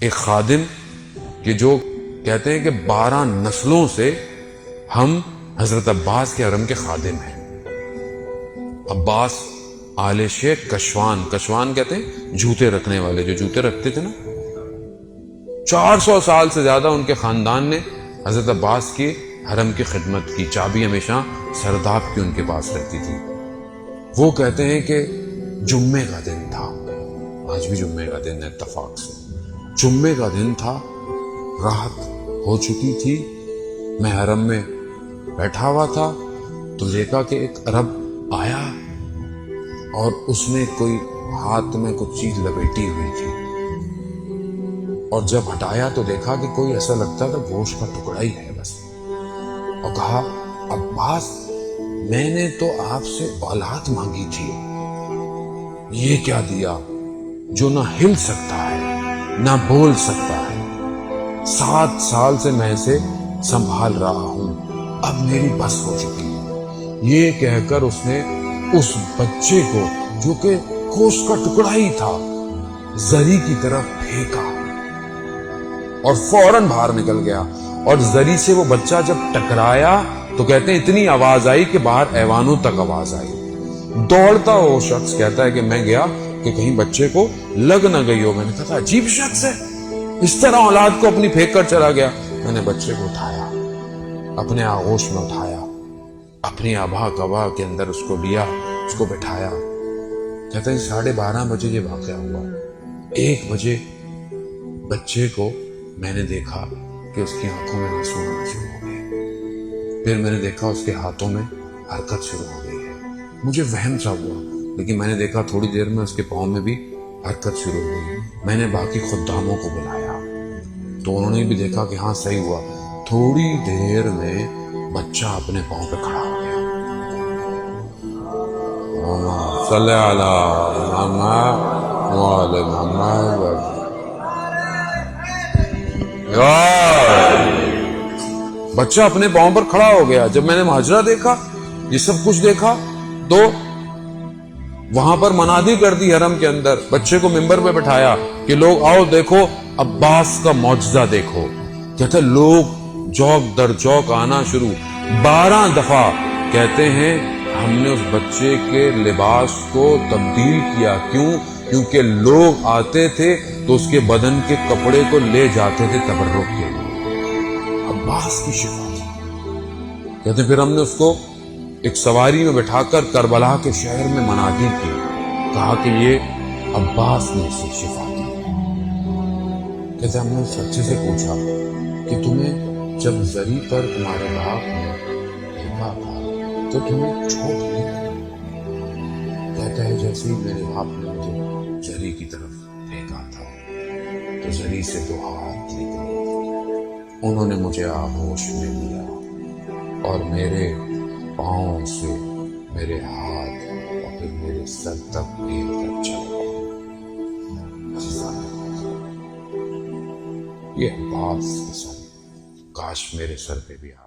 ایک خادم کہ جو کہتے ہیں کہ 12 نسلوں سے ہم حضرت عباس کے حرم کے خادم ہیں. عباس آل شیخ کشوان کہتے ہیں جوتے رکھنے والے، جو جوتے رکھتے تھے نا. 400 سال سے زیادہ ان کے خاندان نے حضرت عباس کی حرم کی خدمت کی. چابی ہمیشہ سرداب کی ان کے پاس رہتی تھی. وہ کہتے ہیں کہ جمعے کا دن تھا، آج بھی جمعے کا دن ہے اتفاق سے، جمعے کا دن تھا، رات ہو چکی تھی. میں حرم میں بیٹھا ہوا تھا تو دیکھا کہ ایک عرب آیا اور اس نے کوئی ہاتھ میں کچھ چیز لپیٹی ہوئی تھی، اور جب ہٹایا تو دیکھا کہ کوئی ایسا لگتا تھا گوشت کا ٹکڑا ہی ہے بس. اور کہا عباس میں نے تو آپ سے اولاد مانگی تھی، یہ کیا دیا جو نہ ہل سکتا ہے نہ بول سکتا ہے. 7 سال سے میں اسے سنبھال رہا ہوں، اب میری بس ہو چکی ہے. یہ کہہ کر اس نے اس بچے کو جو کہ گوشت کا ٹکڑا ہی تھا زری کی طرف پھینکا اور فوراً باہر نکل گیا. اور زری سے وہ بچہ جب ٹکرایا تو کہتے ہیں اتنی آواز آئی کہ باہر ایوانوں تک آواز آئی. دوڑتا وہ شخص کہتا ہے کہ میں گیا کہ کہیں بچے کو لگ نہ گئی ہو. میں نے کہا عجیب شخص ہے، اس طرح اولاد کو اپنی پھینک کر چلا گیا. میں نے بچے کو اٹھایا، اپنے آغوش میں اٹھایا، اپنی آبا کبا کے اندر اس کو لیا، اس کو بٹھایا. کہتے ہیں 12:30 بجے یہ واقعہ ہوا. 1 بجے بچے کو میں نے دیکھا کہ اس کی آنکھوں میں آنسو آنا شروع ہو گئے. پھر میں نے دیکھا اس کے ہاتھوں میں حرکت شروع ہو گئی ہے. مجھے وہم سا ہوا، لیکن میں نے دیکھا تھوڑی دیر میں اس کے پاؤں میں بھی حرکت شروع ہو گئی. میں نے باقی خداموں کو بلایا تو انہوں نے بھی دیکھا کہ ہاں صحیح ہوا. تھوڑی دیر میں بچہ اپنے پاؤں پہ کھڑا ہو گیا. صلی علی محمد وعلی محمد. بچہ اپنے پاؤں پر کھڑا ہو گیا. جب میں نے ماجرا دیکھا، یہ سب کچھ دیکھا، تو وہاں پر منادی کر دی حرم کے اندر. بچے کو ممبر پہ بٹھایا کہ لوگ آؤ دیکھو عباس کا معجزہ دیکھو. کہتے لوگ جوک در جوک آنا شروع. 12 دفعہ کہتے ہیں ہم نے اس بچے کے لباس کو تبدیل کیا. کیونکہ لوگ آتے تھے تو اس کے بدن کے کپڑے کو لے جاتے تھے تبرک کے لیے. عباس کی شفا تھی. کہتے پھر ہم نے اس کو ایک سواری میں بٹھا کر کربلا کے شہر میں منادی کی، کہا کہ یہ عباس نے اسے شفا دی. کہتے ہم نے اس بچے سے پوچھا کہ تمہیں جب زری پر تمہارے باپ نے پھینکا تھا تو تمہیں چوٹ نہیں لگی؟ کہتا ہے جیسے ہی میرے باپ نے مجھے زری کی طرف پھینکا تھا تو زری سے 2 ہاتھ نکلے. انہوں نے مجھے آغوش میں لیا اور میرے پاؤں سے میرے ہاتھ اور پھر میرے سر تک پھیر کر چلے. یہ عباس کے سر، کاش میرے سر پہ بھی آ